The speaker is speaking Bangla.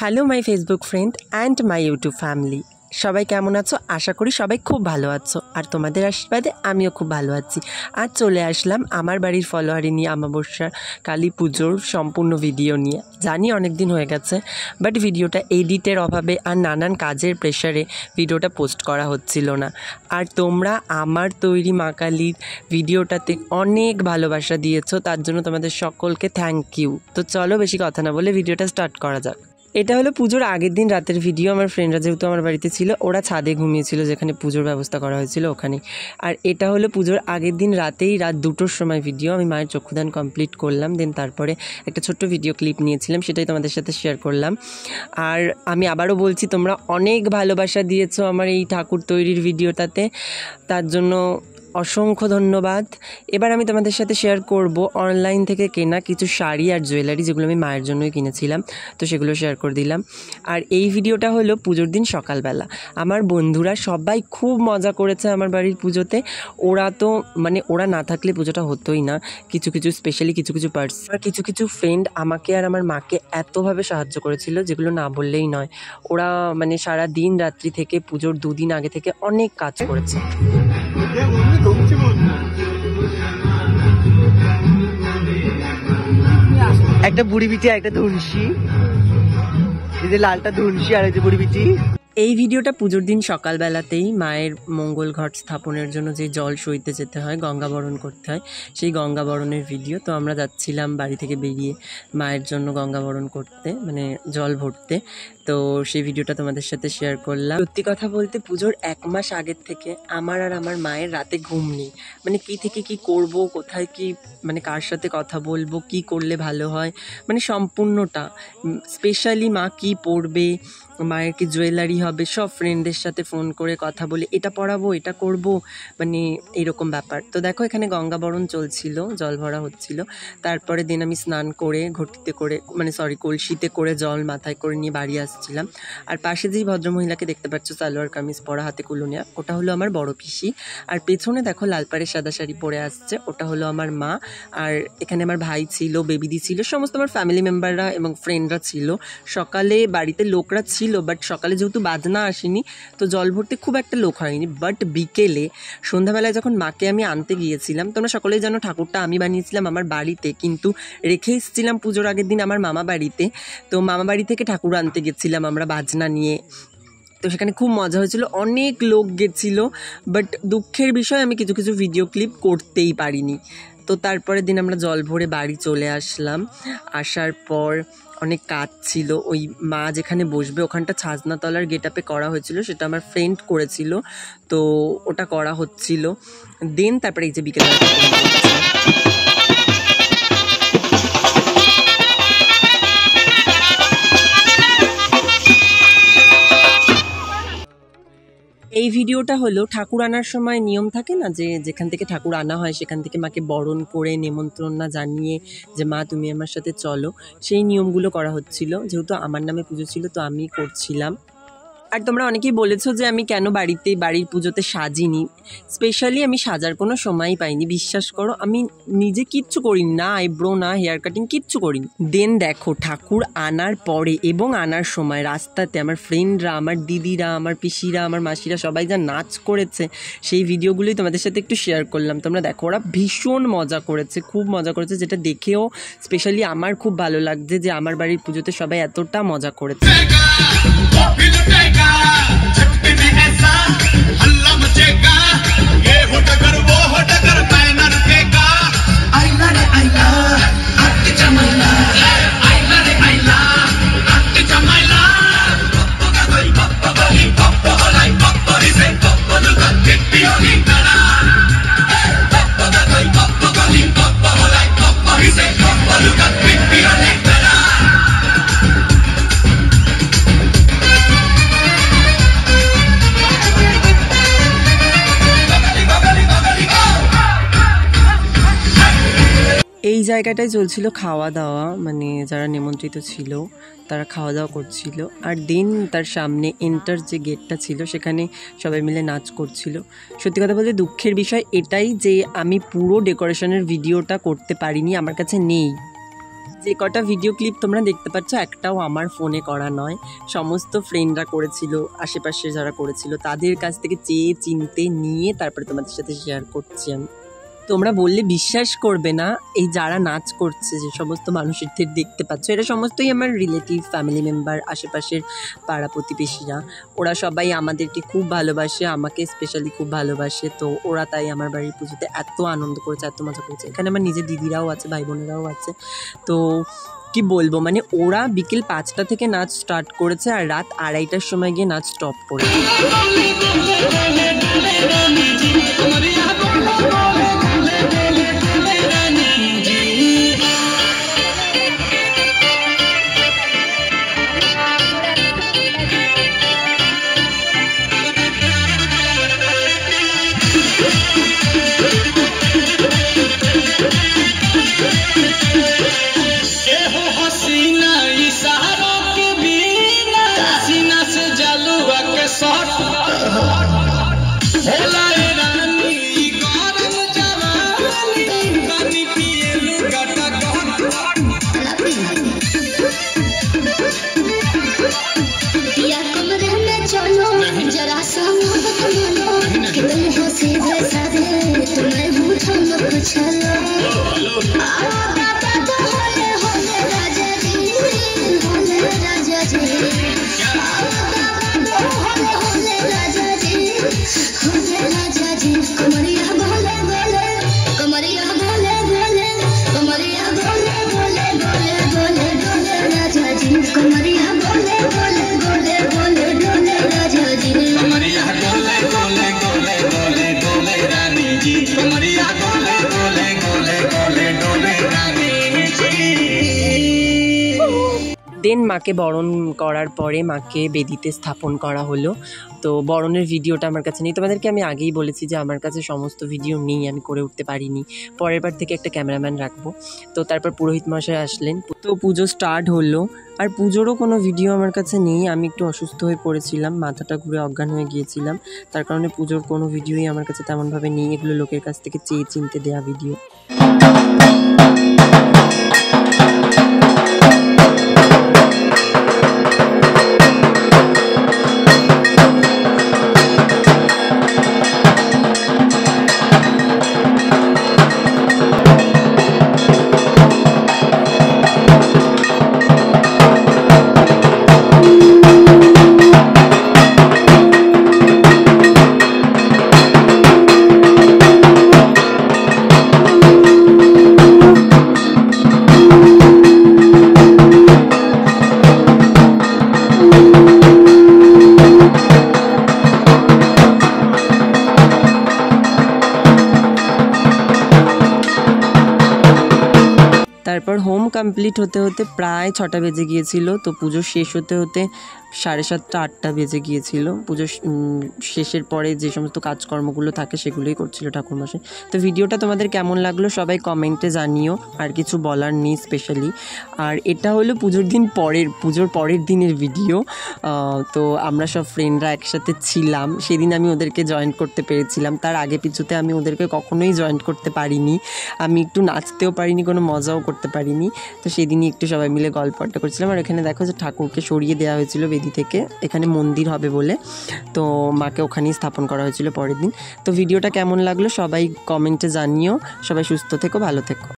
Hello my Facebook friend and my YouTube family, সবাই কেমন আছো? আশা করি সবাই খুব ভালো আছো, আর তোমাদের আশীর্বাদে আমিও খুব ভালো আছি। আজ চলে আসলাম আমার বাড়ির ফলোয়ারি নিয়ে অমাবস্যার কালী পুজোর সম্পূর্ণ ভিডিও নিয়ে। জানি অনেক দিন হয়ে গেছে, বাট ভিডিওটা এডিটের অভাবে আর নানান কাজের প্রেশারে ভিডিওটা পোস্ট করা হচ্ছিল না। আর তোমরা আমার তৈরি মা কালীর ভিডিওটাতে অনেক ভালোবাসা দিয়েছো, তার জন্য তোমাদের সকলকে থ্যাংক ইউ। তো চলো বেশি কথা না বলে ভিডিওটা স্টার্ট করা যাক। এটা হলো পুজোর আগের দিন রাতের ভিডিও। আমার ফ্রেন্ডরা যেহেতু আমার বাড়িতে ছিল, ওরা ছাদে ঘুমিয়েছিল যেখানে পুজোর ব্যবস্থা করা হয়েছিল ওখানে। আর এটা হলো পুজোর আগের দিন রাতেই, রাত 2টোর সময় ভিডিও। আমি মায়ের চক্ষুদান কমপ্লিট করলাম, দেন তারপরে একটা ছোট্ট ভিডিও ক্লিপ নিয়েছিলাম, সেটাই তোমাদের সাথে শেয়ার করলাম। আর আমি আবারও বলছি, তোমরা অনেক ভালোবাসা দিয়েছো আমার এই ঠাকুর তৈরির ভিডিওটাতে, তার জন্য অসংখ্য ধন্যবাদ। এবার আমি তোমাদের সাথে শেয়ার করব অনলাইন থেকে কেনা কিছু শাড়ি আর জুয়েলারি, যেগুলো আমি মায়ের জন্যই কিনেছিলাম, তো সেগুলো শেয়ার করে দিলাম। আর এই ভিডিওটা হলো পুজোর দিন সকালবেলা। আমার বন্ধুরা সবাই খুব মজা করেছে আমার বাড়ির পুজোতে। ওরা তো ওরা না থাকলে পুজোটা হতোই না। কিছু স্পেশালি কিছু পার্সন আর কিছু ফ্রেন্ড আমাকে আর আমার মাকে এতভাবে সাহায্য করেছিল, যেগুলো না বললেই নয়। ওরা সারা দিন রাত্রি থেকে পুজোর 2 দিন আগে থেকে অনেক কাজ করেছে। একটা বুড়ি বিটি, একটা ধুনসি, এই যে লালটা ধুনসি আর এই যে বুড়ি বিটি। এই ভিডিওটা পুজোর দিন সকালবেলাতেই মায়ের মঙ্গল ঘট স্থাপনের জন্য যে জল সইতে যেতে হয়, গঙ্গাবরণ করতে হয়, সেই গঙ্গাবরণের ভিডিও। তো আমরা যাচ্ছিলাম বাড়ি থেকে বেরিয়ে মায়ের জন্য গঙ্গাবরণ করতে, জল ভরতে। তো সেই ভিডিওটা তোমাদের সাথে শেয়ার করলাম। সত্যি কথা বলতে পুজোর 1 মাস আগের থেকে আমার আর আমার মায়ের রাতে ঘুম নেই। কি থেকে কি করব, কোথায় কি কার সাথে কথা বলবো, কি করলে ভালো হয়, সম্পূর্ণটা। স্পেশালি মা কি পরবে, মায়ের কি জুয়েলারি হবে, সব ফ্রেন্ডদের সাথে ফোন করে কথা বলে এটা পরাবো, এটা করব, এরকম ব্যাপার। তো দেখো এখানে গঙ্গাবরণ চলছিল, জল ভরা হচ্ছিল। তারপরে দিন আমি স্নান করে ঘটিতে করে কলসিতে করে জল মাথায় করে নিয়ে বাড়ি আসছিলাম। আর পাশে যেই ভদ্রমহিলাকে দেখতে পাচ্ছ সালোয়ার কামিজ পরা, হাতে কুলুনিয়া, ওটা হলো আমার বড় পিসি। আর পেছনে দেখো লাল পাড়ের সাদা শাড়ি পরে আসছে, ওটা হলো আমার মা। আর এখানে আমার ভাই ছিল, বেবিদি ছিল, সমস্ত আমার ফ্যামিলি মেম্বাররা এবং ফ্রেন্ডরা ছিল। সকালে বাড়িতে লোকরা ছিল, বাট সকালে যেহেতু বাজনা আসেনি, তো জল ভরতে খুব একটা লোক হয়নি। বাট বিকেলে সন্ধ্যাবেলায় যখন মাকে আমি আনতে গিয়েছিলাম, তোমরা সকলেই জানো ঠাকুরটা আমি বানিয়েছিলাম আমার বাড়িতে, কিন্তু রেখে এসেছিলাম পুজোর আগের দিন আমার মামা বাড়িতে। তো মামা বাড়ি থেকে ঠাকুর আনতে গেছিলাম আমরা বাজনা নিয়ে। তো সেখানে খুব মজা হয়েছিল, অনেক লোক গেছিল। বাট দুঃখের বিষয় আমি কিছু ভিডিও ক্লিপ করতেই পারিনি। তো তারপরের দিন আমরা জল ভরে বাড়ি চলে আসলাম। আসার পর অনেক কাজ ছিল। ওই মা যেখানে বসবে ওখানটা ছাজনাতলার গেটআপে করা হয়েছিল, সেটা আমার ফ্রেন্ড করেছিল, তো ওটা করা হচ্ছিল। দেন তারপরে এই যে বিকেলে এই ভিডিওটা হলো ঠাকুর আনার সময় নিয়ম থাকে না, যে যেখান থেকে ঠাকুর আনা হয় সেখান থেকে মাকে বরণ করে নেমন্ত্রণ না জানিয়ে যে মা তুমি আমার সাথে চলো, সেই নিয়মগুলো করা হচ্ছিল। যেহেতু আমার নামে পুজো ছিল, তো আমি করছিলাম। আর তোমরা অনেকেই বলেছো যে আমি কেন বাড়ির পুজোতে সাজিনি। স্পেশালি আমি সাজার কোনো সময়ই পাইনি, বিশ্বাস করো। আমি নিজে কিচ্ছু করিনি, না আইব্রো, না হেয়ার কাটিং, কিচ্ছু করিনি। দেন দেখো ঠাকুর আনার পরে এবং আনার সময় রাস্তাতে আমার ফ্রেন্ডরা, আমার দিদিরা, আমার পিসিরা, আমার মাসিরা সবাই যা নাচ করেছে, সেই ভিডিওগুলোই তোমাদের সাথে একটু শেয়ার করলাম। তোমরা দেখো, ওরা ভীষণ মজা করেছে, খুব মজা করেছে, যেটা দেখেও স্পেশালি আমার খুব ভালো লাগছে যে আমার বাড়ির পুজোতে সবাই এতটা মজা করেছে। এই জায়গাটায় চলছিল খাওয়া দাওয়া, যারা নিমন্ত্রিত ছিল তারা খাওয়া দাওয়া করছিল। আর দেন তার সামনে এন্টার যে গেটটা ছিল সেখানে সবাই মিলে নাচ করছিল। সত্যি কথা বলতে দুঃখের বিষয় এটাই যে আমি পুরো ডেকোরেশনের ভিডিওটা করতে পারিনি, আমার কাছে নেই। যে কটা ভিডিও ক্লিপ তোমরা দেখতে পাচ্ছ একটাও আমার ফোনে করা নয়, সমস্ত ফ্রেন্ডরা করেছিল, আশেপাশে যারা করেছিল তাদের কাছ থেকে চেয়ে চিনতে নিয়ে তারপরে তোমাদের সাথে শেয়ার করছি আমি। তোমরা বললে বিশ্বাস করবে না, এই যারা নাচ করছে যে সমস্ত মানুষের দেখতে পাচ্ছ এরা সমস্তই আমার রিলেটিভ, ফ্যামিলি মেম্বার, আশেপাশের পাড়া প্রতিবেশীরা। ওরা সবাই আমাদেরকে খুব ভালোবাসে, আমাকে স্পেশালি খুব ভালোবাসে। তো ওরা তাই আমার বাড়ির পুজোতে এত আনন্দ করেছে, এত মজা করেছে। এখানে আমার নিজের দিদিরাও আছে, ভাই বোনেরাও আছে। তো কি বলবো, মানে ওরা বিকেল 5টা থেকে নাচ স্টার্ট করেছে আর রাত 2:30টার সময় গিয়ে নাচ স্টপ করেছে। দেন মাকে বরণ করার পরে মাকে বেদিতে স্থাপন করা হলো। তো বরণের ভিডিওটা আমার কাছে নেই, তোমাদেরকে আমি আগেই বলেছি যে আমার কাছে সমস্ত ভিডিও নেই, আমি করে উঠতে পারিনি। পরের বার থেকে একটা ক্যামেরাম্যান রাখবো। তো তারপর পুরোহিত মশাই আসলেন, তো পুজো স্টার্ট হলো। আর পুজোরও কোনো ভিডিও আমার কাছে নেই, আমি একটু অসুস্থ হয়ে পড়েছিলাম, মাথাটা ঘুরে অজ্ঞান হয়ে গিয়েছিলাম, তার কারণে পুজোর কোনো ভিডিওই আমার কাছে তেমনভাবে নেই। এগুলো লোকের কাছ থেকে চেয়ে চিনতে দেওয়া ভিডিও। তারপর হোম কমপ্লিট হতে হতে প্রায় 6টা বেজে গিয়েছিল। তো পুজো শেষ হতে হতে 7:30 8টা বেজে গিয়েছিল। পুজো শেষের পরে যে সমস্ত কাজকর্মগুলো থাকে সেগুলোই করছিল ঠাকুরমশাই। তো ভিডিওটা তোমাদের কেমন লাগলো সবাই কমেন্টে জানিও, আর কিছু বলার নেই স্পেশালি। আর এটা হলো পুজোর পরের দিনের ভিডিও। তো আমরা সব ফ্রেন্ডরা একসাথে ছিলাম, সেদিন আমি ওদেরকে জয়েন করতে পেরেছিলাম। তার আগে পিছুতে আমি ওদেরকে কখনোই জয়েন করতে পারিনি, আমি একটু নাচতেও পারিনি, কোনো মজাও করতে পারিনি। তো সেদিনই একটু সবাই মিলে গল্প আড্ডা করছিলাম। আর এখানে দেখো যে ঠাকুরকে সরিয়ে দেওয়া হয়েছিল বেদি থেকে, এখানে মন্দির হবে বলে, তো মাকে ওখানেই স্থাপন করা হয়েছিল পরের দিন। তো ভিডিওটা কেমন লাগলো সবাই কমেন্টে জানিও। সবাই সুস্থ থেকো, ভালো থেকো।